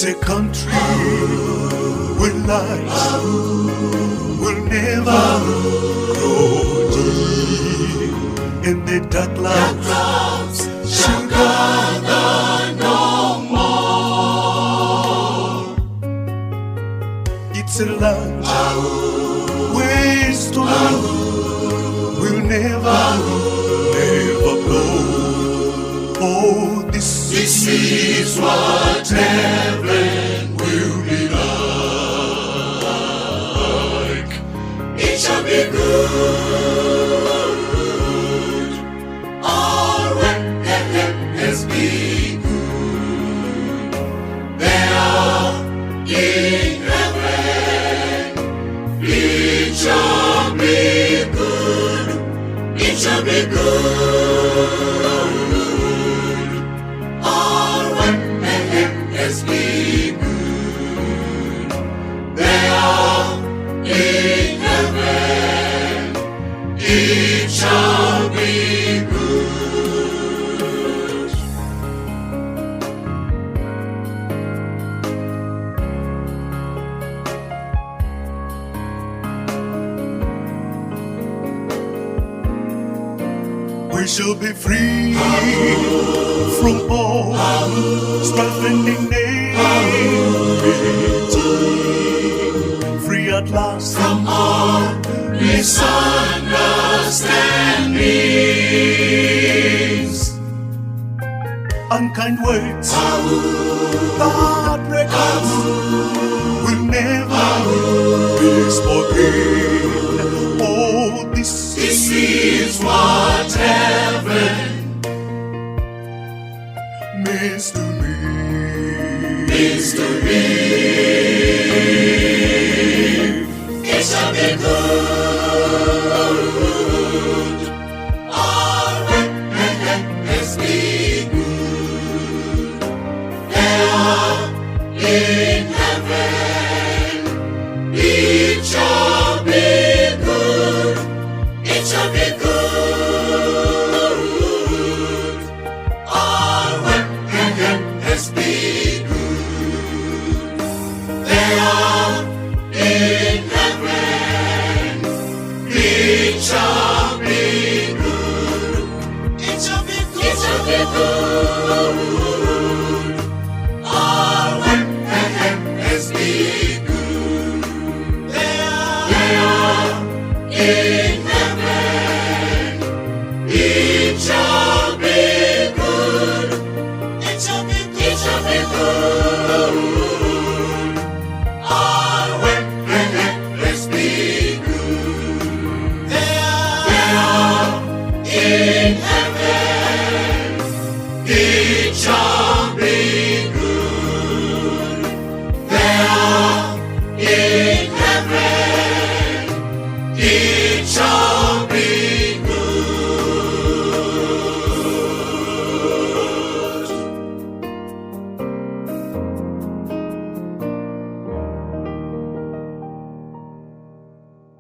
It's a country where light will never grow dim, and the dark clouds shall gather no more. It's a land where storm will never blow. Oh, this is what heaven will be like. It shall be good. All right, has been good. There in heaven, it shall be good. It shall be good. Has been good. There in heaven, it shall be good. We shall be free from all strife and indignity, free at last from all misunderstandings. Unkind words that break hearts will never be spoken. Oh, this is what heaven means to me. It shall be good. All right, has been good. There in heaven.